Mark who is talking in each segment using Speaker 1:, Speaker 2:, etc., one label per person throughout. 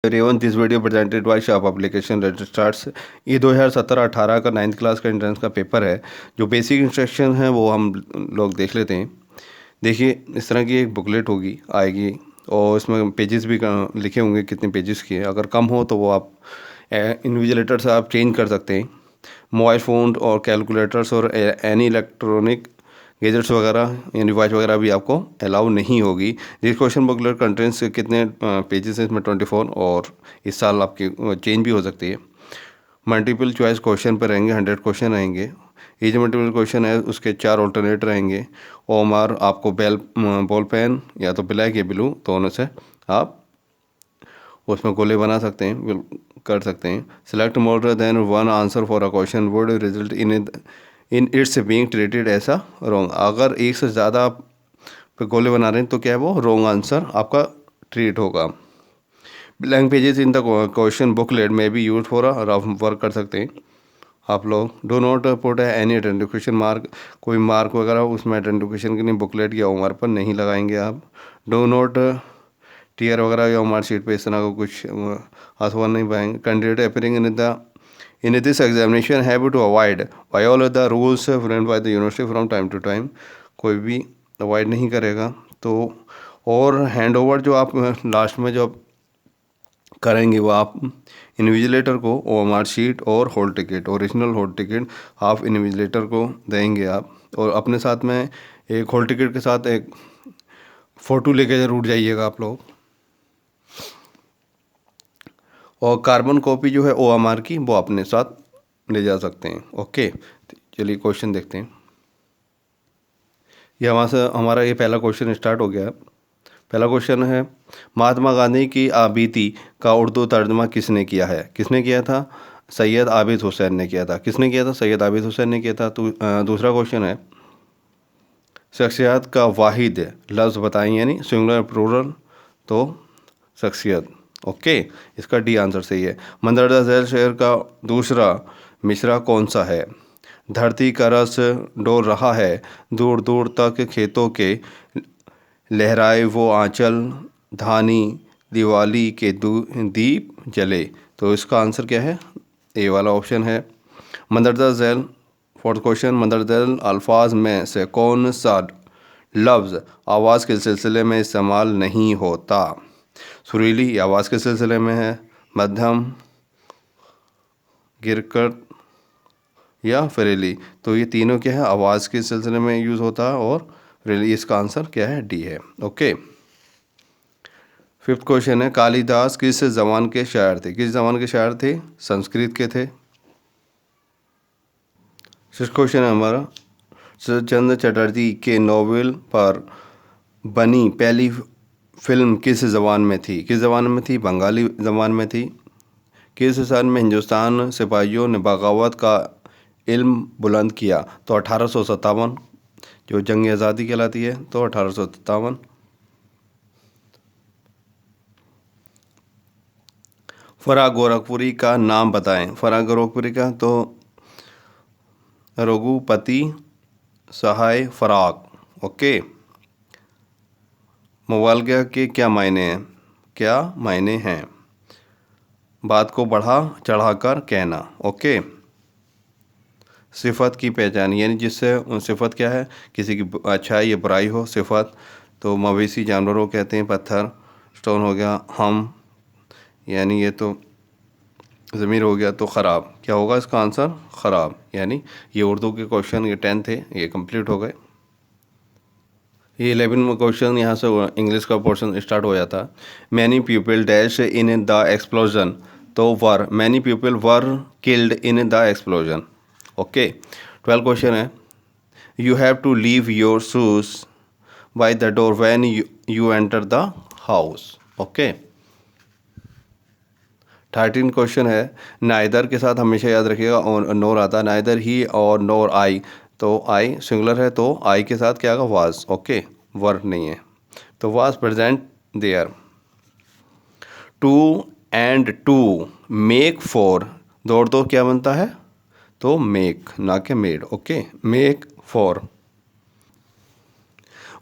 Speaker 1: Raven this video presented by Shah publication registrars. ये 2017-18 का 9th class का एंट्रेंस का पेपर है। जो बेसिक इंस्ट्रक्शन है वो हम लोग देख लेते हैं। देखिए, इस तरह की एक बुकलेट होगी आएगी और इसमें पेजेस भी लिखे होंगे कितने पेजेस की है। अगर कम हो तो वो आप इन्विजिलेटर से आप चेंज कर सकते हैं। मोबाइल फ़ोन और कैलकुलेटर्स और एनी इलेक्ट्रॉनिक गैजेट्स वगैरह यानी डिवाइस वगैरह भी आपको अलाउ नहीं होगी। दिस क्वेश्चन बुकलेट कंटेंट्स कितने पेजेस हैं इसमें 24 और इस साल आपकी चेंज भी हो सकती है। मल्टीपल चॉइस क्वेश्चन पर रहेंगे, 100 क्वेश्चन रहेंगे। ये जो मल्टीपल क्वेश्चन है उसके 4 ऑल्टरनेट रहेंगे। ओमआर आपको बॉल पेन या तो ब्लैक या ब्लू दोनों से आप उसमें गोले बना सकते हैं, कर सकते हैं। Select more than one answer for a question would result in its being treated ऐसा रॉन्ग। अगर एक से ज़्यादा आप गोले बना रहे हैं तो क्या है वो रॉन्ग आंसर आपका ट्रीट होगा। Blank pages in the question booklet में भी use for a rough work कर सकते हैं आप लोग। Do not put any identification mark, कोई मार्क वगैरह उसमें आइडेंटिफिकेशन के लिए बुकलेट या उम्र पर नहीं लगाएंगे आप। डो नॉट टीयर वगैरह या मार्कशीट पे इस तरह का कुछ आसवा नहीं पाएंगे। Candidate appearing in this examination have to avoid violate the rules framed by the university from time to time. कोई भी अवॉइड नहीं करेगा। तो और हैंड ओवर जो आप लास्ट में जो आप करेंगे वो आप इन्विजिलेटर को ओएमआर शीट और hall ticket, original hall ticket आप इन्विजिलेटर को देंगे आप। और अपने साथ में एक हॉल टिकट के साथ एक फ़ोटो लेके जरूर जाइएगा आप लोग। और कार्बन कॉपी जो है ओएमआर की वो अपने साथ ले जा सकते हैं। ओके, चलिए क्वेश्चन देखते हैं। ये वहाँ से हमारा ये पहला क्वेश्चन स्टार्ट हो गया है। पहला क्वेश्चन है, महात्मा गांधी की आबीती का उर्दू तर्जमा किसने किया है? किसने किया था? सैयद आबिद हुसैन ने किया था। किसने किया था? सैयद आबिद हुसैन ने किया था। तो दूसरा क्वेश्चन है, शख्सियत का वाहिद लफ्ज़ बताएं यानी सिंगुलर प्लूरल। तो शख्सियत। ओके, इसका डी आंसर सही है। मंदरजा झैल शेर का दूसरा मिसरा कौन सा है? धरती का रस डोल रहा है, दूर दूर तक खेतों के लहराए वो आंचल, धानी दिवाली के दीप जले। तो इसका आंसर क्या है? ए वाला ऑप्शन है। मंदरजा झैल, फोर्थ क्वेश्चन, मंदरजा झैल अल्फाज में से कौन सा लफ्ज़ आवाज़ के सिलसिले में इस्तेमाल नहीं होता? सुरीली आवाज़ के सिलसिले में है, मध्यम, गिरकट या फरेली। तो ये तीनों क्या है? आवाज़ के सिलसिले में यूज़ होता है और फरेली। इसका आंसर क्या है? डी है। ओके, फिफ्थ क्वेश्चन है, कालिदास किस ज़बान के शायर थे? किस ज़बान के शायर थे? संस्कृत के थे। सिक्स क्वेश्चन है हमारा, शरतचंद्र चटर्जी के नॉवेल पर बनी पहली फिल्म किस ज़बान में थी? किस ज़बान में थी? बंगाली ज़बान में थी। किस सन में हिंदुस्तान सिपाहियों ने बगावत का इल्म बुलंद किया? तो 1857, जो जंग आज़ादी कहलाती है। तो 1857। फराग गोरखपुरी का नाम बताएं। फराग गोरखपुरी का तो रघुपति सहाय फराग। ओके, मुबालगा के क्या मायने हैं? क्या मायने हैं? बात को बढ़ा चढ़ाकर कहना। ओके, सिफत की पहचान यानी जिससे सिफत क्या है? किसी की अच्छाई या बुराई हो सिफत। तो मवेशी जानवरों कहते हैं। पत्थर स्टोन हो गया। हम यानी ये तो ज़मीर हो गया। तो ख़राब क्या होगा इसका आंसर? ख़राब। यानी ये उर्दू के क्वेश्चन, ये 10 थे, ये कंप्लीट हो गए। ये 11 क्वेश्चन यहाँ से इंग्लिश का पोर्शन स्टार्ट हो जाता है। Many people dash in the explosion. तो were, many people were killed in the explosion. Okay, 12 question है, you have to leave your shoes by the door when you enter the house. Okay, 13 question है, neither के साथ हमेशा याद रखिएगा और नोर आता है। नाइदर ही और नोर आई। तो आई सिंगुलर है तो आई के साथ क्या आएगा? वाज। ओके, वर्ब नहीं है। तो was present there. Two and two make four. दौड़ दो क्या बनता है? तो मेक, ना के made. Okay, make four.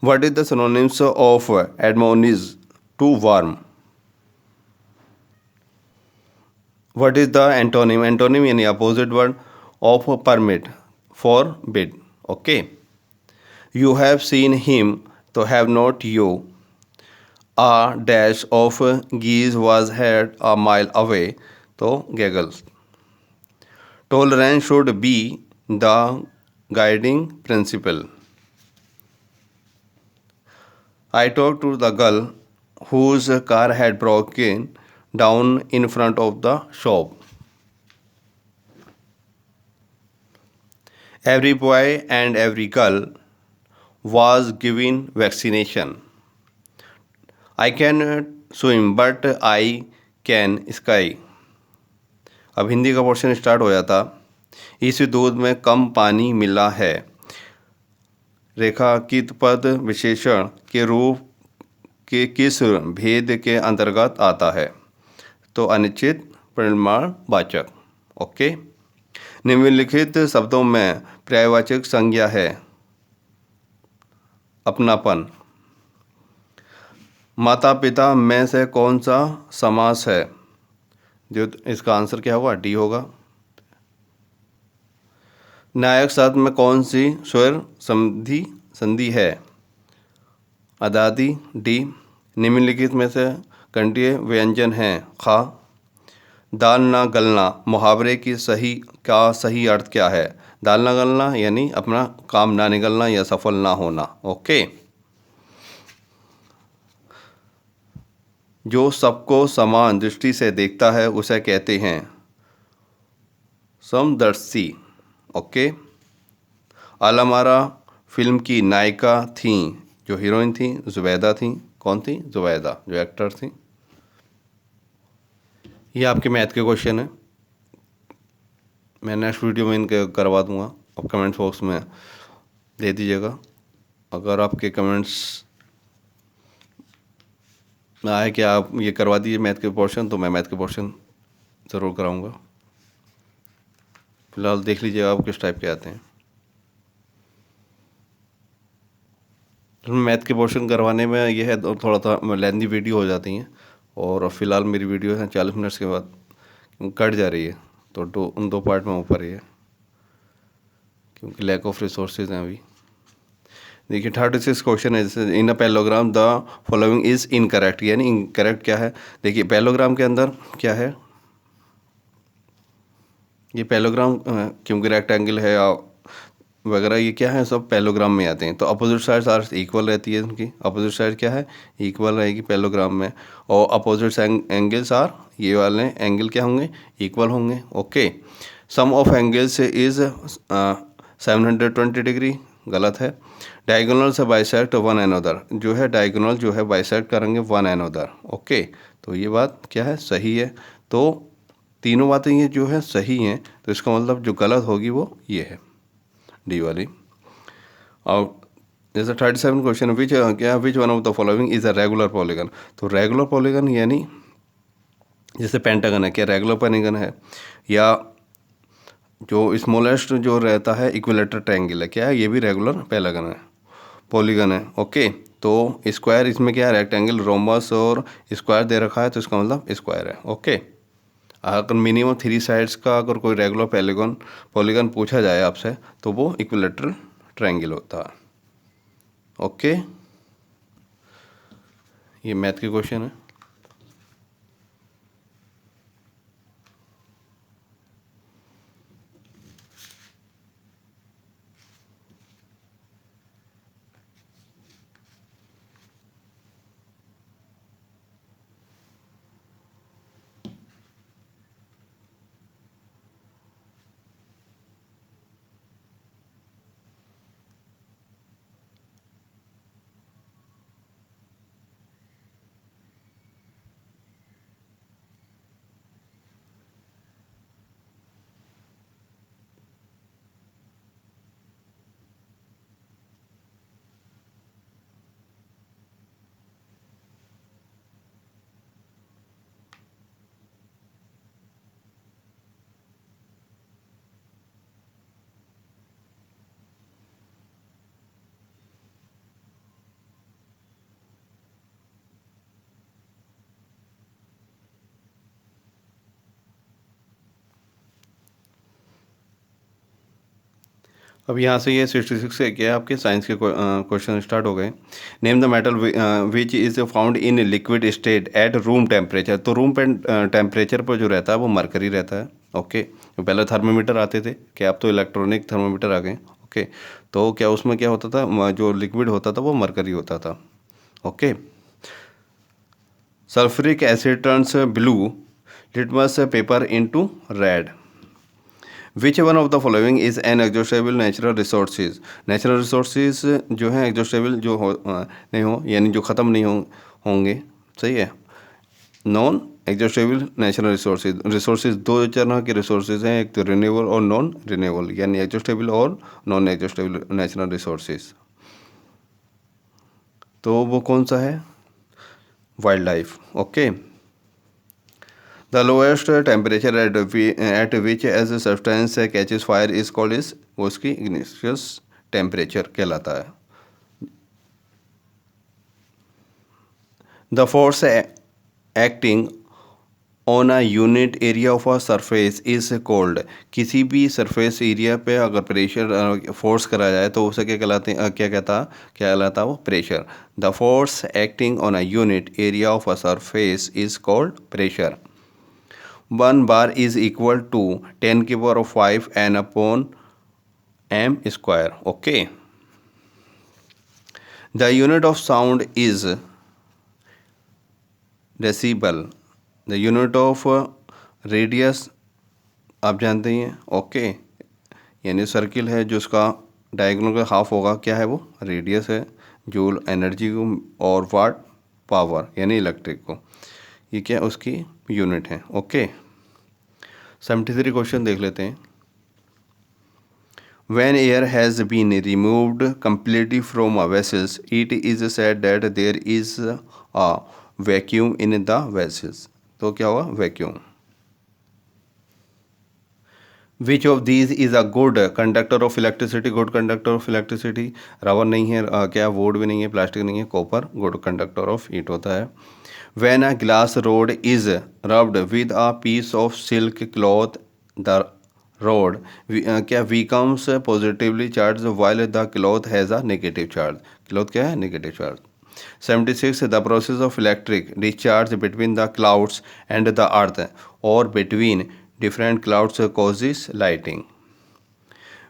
Speaker 1: What is the synonyms of admonish? To warn. What is the antonym? Antonym यानी opposite word of permit, forbid. Okay, you have seen him तो have not you. A dash of geese was heard a mile away, तो giggles। Tolerance should be the guiding principle। I talked to the girl whose car had broken down in front of the shop। Every boy and every girl was given vaccination। I cannot swim but I can sky। अब हिंदी का portion start हो जाता। इस दूध में कम पानी मिला है, रेखांकित पद विशेषण के रूप के किस भेद के अंतर्गत आता है? तो अनिश्चित परिमाणवाचक। ओके, निम्नलिखित शब्दों में पर्यायवाचक संज्ञा है अपनापन। माता पिता में से कौन सा समास है? जो इसका आंसर क्या होगा? डी होगा। नायक शब्द में कौन सी स्वर संधि है? अदादि, डी। निम्नलिखित में से कंठीय व्यंजन हैं? खा। दाल ना गलना मुहावरे की सही अर्थ क्या है? दाल ना गलना यानी अपना काम ना निकलना या सफल ना होना। ओके, जो सबको समान दृष्टि से देखता है उसे कहते हैं समदर्शी। ओके, अलमारा फिल्म की नायिका थी, जो हीरोइन थी जुबैदा थी। कौन थी? जुबैदा, जो एक्टर थी। ये आपके मैथ के क्वेश्चन है, मैं नेक्स्ट वीडियो में इनके करवा दूंगा। आप कमेंट्स बॉक्स में दे दीजिएगा। अगर आपके कमेंट्स में आए कि आप ये करवा दीजिए मैथ के पोर्शन, तो मैं मैथ के पोर्शन ज़रूर कराऊंगा। फिलहाल देख लीजिएगा आप किस टाइप के आते हैं। मैथ के पोर्शन करवाने में यह है थोड़ा सा लेंदी वीडियो हो जाती हैं, और फिलहाल मेरी वीडियो है 40 मिनट्स के बाद कट जा रही है, तो उन दो पार्ट में ऊपर ही है, क्योंकि लैक ऑफ रिसोर्सेज हैं अभी। देखिए 36 क्वेश्चन है। In a palogram the following is incorrect, यानी इनकरेक्ट क्या है? देखिए पैलोग्राम के अंदर क्या है, ये पैलोग्राम क्योंकि रेक्टेंगल है वगैरह, ये क्या है, सब पैलोग्राम में आते हैं। तो अपोजिट साइड्स आर इक्वल रहती है उनकी। अपोजिट साइड क्या है? इक्वल रहेगी पैलोग्राम में। और अपोजिट एंगल्स आर, ये वाले एंगल क्या होंगे? इक्वल होंगे। Okay, sum of angles is 720 degree, गलत है। डायगोनल से बाइसेक्ट वन अनदर, जो है डायगोनल जो है बाइसेक्ट करेंगे वन अनदर। ओके, तो ये बात क्या है? सही है। तो तीनों बातें ये जो है सही हैं, तो इसका मतलब जो गलत होगी वो ये है, डी वाली। और जैसे 37 question, which one of the following is a regular polygon? तो रेगुलर पॉलीगन यानी जैसे पेंटागन है, क्या रेगुलर पॉलीगन है? या जो स्मॉलेस्ट जो रहता है इक्विलेटरल ट्रायंगल है, क्या है? ये भी रेगुलर पॉलीगन है। ओके, तो स्क्वायर इसमें क्या है? रेक्टेंगल, रोमबस और स्क्वायर दे रखा है, तो इसका मतलब स्क्वायर है। ओके, अगर मिनिमम 3 साइड्स का अगर कोई रेगुलर पॉलीगन पूछा जाए आपसे, तो वो इक्विलेटरल ट्रायंगल होता है। ओके, ये मैथ के क्वेश्चन है। अब यहाँ से ये 66 से क्या है आपके साइंस के क्वेश्चन स्टार्ट हो गए। Name the metal which is found in liquid state at room temperature. तो रूम टेम्परेचर पर जो रहता है वो मरकरी रहता है। ओके, तो पहले थर्मोमीटर आते थे, क्या अब तो इलेक्ट्रॉनिक थर्मोमीटर आ गए। ओके, तो क्या उसमें क्या होता था, जो लिक्विड होता था वो मरकरी होता था। Okay, sulphuric asset turns blue litmus paper into red. Which one of the following is an exhaustible natural resources. Natural resources जो हैं एग्जॉस्टेबल जो हो नहीं हो, यानी जो ख़त्म नहीं होंगे, सही है। Non exhaustible natural resources, resources दो तरह के रिसोर्सेज हैं, एक तो रिन्यूएबल और नॉन रिन्यूएबल, यानी एग्जॉस्टेबल और नॉन एग्जॉस्टेबल नेचुरल रिसोर्सेज। तो वो कौन सा है, wildlife. Okay, the lowest temperature at which as a substance catches fire is called is, वो उसकी इग्निशियस टेम्परेचर कहलाता है। The force acting on a unit area of a surface is called. किसी भी सरफेस एरिया पे अगर pressure force करा जाए तो उसे क्या कहलाते हैं, क्या कहलाता है वो, pressure. The force acting on a unit area of a surface is called pressure. 1 bar is equal to 10 की power of 5 n upon m square. Okay. The unit of sound is decibel. The unit of radius आप जानते ही हैं। Okay, यानी circle है जो उसका diagonal का half होगा, क्या है वो, रेडियस है। जूल एनर्जी को और वाट पावर यानी इलेक्ट्रिक को, ये क्या उसकी यूनिट है। ओके, 73 क्वेश्चन देख लेते हैं। When air has been removed completely from a vessel, it is said that there is a vacuum in the vessels. तो क्या हुआ, vacuum. Which of these is a good conductor of electricity? Good conductor of electricity, rubber नहीं है, क्या would भी नहीं है, plastic नहीं है, copper good conductor of heat होता है। When a glass rod is rubbed with a piece of silk cloth, the rod क्या becomes positively charged while the cloth has a negative charge. cloth क्या है, negative charge. 76 the process of electric discharge between the clouds and the earth or between different clouds causes lighting.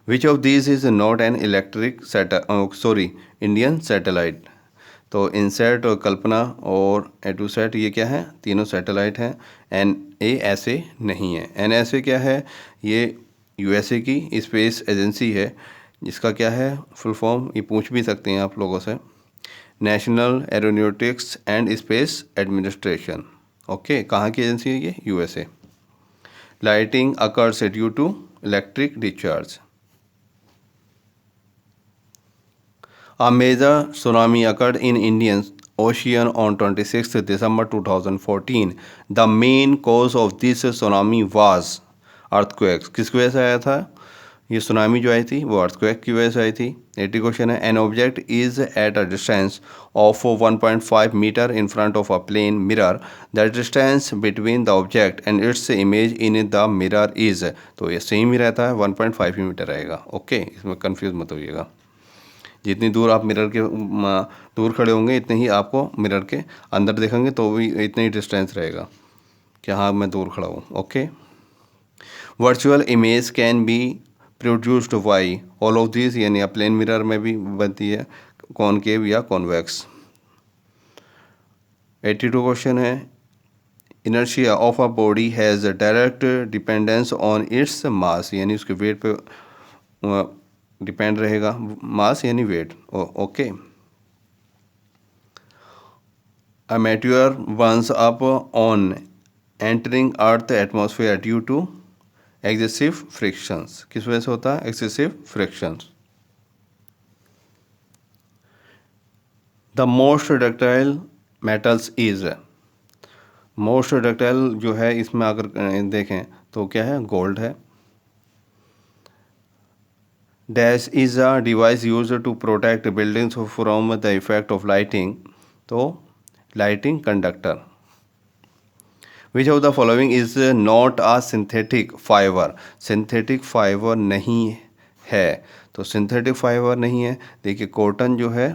Speaker 1: Which of these is not an electric Indian satellite? तो इनसेट और कल्पना और एटूसेट ये क्या है, तीनों satellite हैं। NASA नहीं है। NASA क्या है, ये USA की स्पेस एजेंसी है, जिसका क्या है फुल फॉर्म, ये पूछ भी सकते हैं आप लोगों से, national aeronautics and space administration. Okay, कहाँ की एजेंसी है ये, USA। Lightning occurs due to electric discharge. A major tsunami occurred in Indian Ocean on 26 December 2014. The main cause of this tsunami was earthquakes. किसकी वजह से आया था ये सुनामी जो आई थी, वो अर्थक्वेक की वजह से आई थी। 80 क्वेश्चन है। An object is at a distance of 1.5 metre in front of a plane mirror. The distance between the object and its image in the mirror is, तो ये सेम ही रहता है, 1.5 मीटर रहेगा। ओके, इसमें कन्फ्यूज मत होइएगा। जितनी दूर आप मिरर के दूर खड़े होंगे इतने ही आपको मिरर के अंदर देखेंगे तो भी इतना ही डिस्टेंस रहेगा कि हाँ मैं दूर खड़ा हूँ। Okay, virtual image can be produced by all of this, यानी प्लेन मिरर में भी बनती है, कॉनकेव या कॉन्वेक्स। 82 क्वेश्चन है। Inertia of a body has direct dependence on its mass, यानी उसके वेट पे डिपेंड रहेगा, मास यानी weight. Okay, a meteor burns up on entering earth atmosphere due to excessive frictions. किस वजह से होता है, excessive frictions. The most ductile metals is, most ductile जो है इसमें अगर देखें तो क्या है, गोल्ड है। Dash is a device use to protect buildings from the effect of lighting, तो lighting conductor. Which of the following is not a synthetic fibre, synthetic fibre नहीं है, तो सिंथेटिक फाइबर नहीं है। देखिए कॉटन जो है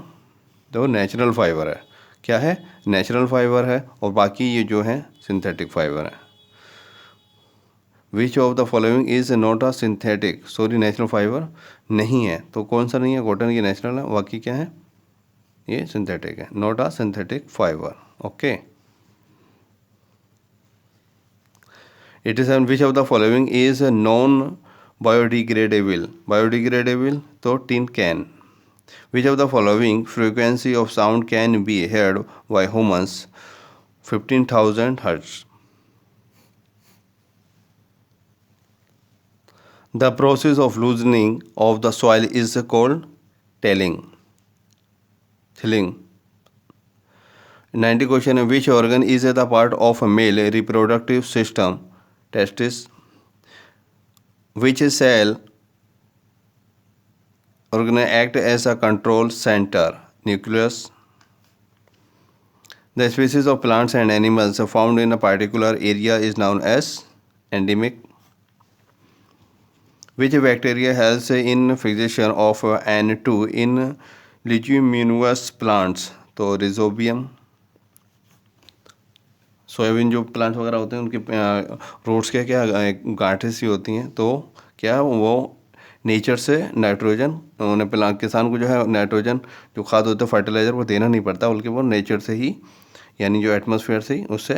Speaker 1: तो नेचुरल फाइबर है, क्या है, नेचुरल फाइबर है, और बाकी ये जो है सिंथेटिक फाइबर है। विच of the following is not a synthetic, sorry natural fibre नहीं है, तो कौन सा नहीं है, कॉटन ये नेचुरल है, बाकी क्या है, ये सिंथेटिक है, not a synthetic fibre. Okay, it is which of the following is non biodegradable, biodegradable तो tin can. Which of the following frequency of sound can be heard by humans 15,000 hertz. The process of loosening of the soil is called tilling. Tilling. 90 question, which organ is the part of a male reproductive system? Testis. Which cell organ act as a control center? Nucleus. The species of plants and animals found in a particular area is known as endemic. Which bacteria helps in fixation of N2 in leguminous plants? तो rhizobium. Soybean जो plant वगैरह होते हैं उनके roots के क्या गांठें सी होती हैं, तो क्या वो नेचर से नाइट्रोजन, उन्हें प्लांट किसान को जो है नाइट्रोजन जो खाद होता है फर्टिलाइज़र वो देना नहीं पड़ता, बल्कि वो नेचर से ही, यानी जो एटमॉस्फेयर से ही उससे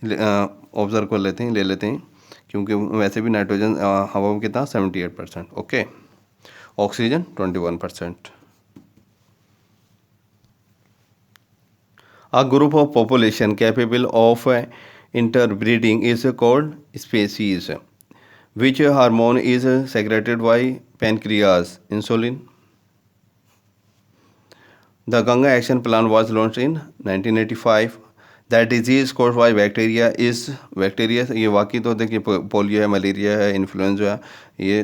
Speaker 1: ऑब्जर्व कर लेते हैं, ले लेते हैं, क्योंकि वैसे भी नाइट्रोजन हवा में कितना 78%, okay, oxygen 21%। A group of population capable of interbreeding is called species. Which hormone is secreted by pancreas? Insulin. The Ganga Action Plan was launched in 1985. That disease caused by bacteria is bacteria. ये वाकई तो देखिए polio है, malaria है, influenza है, ये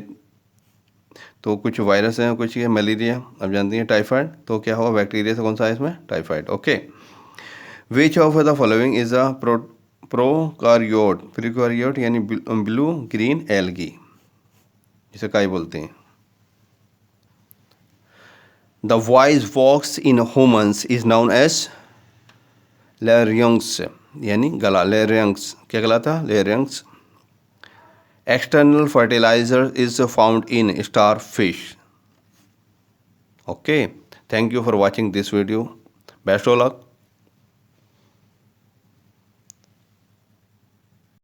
Speaker 1: तो कुछ वायरस हैं, कुछ ये मलेरिया, अब जानती हैं टाइफाइड, तो क्या हुआ बैक्टीरिया से, कौन सा है इसमें, typhoid. Okay, which of the following is a prokaryote, prokaryote यानी ब्लू ग्रीन एल्गी, जिसे काई बोलते हैं। The voice box in humans is known as larynx, यानी गला, लैरिंग्स, क्या गला था, larynx. External fertiliser is found in starfish. Okay, thank you for watching this video, best of luck.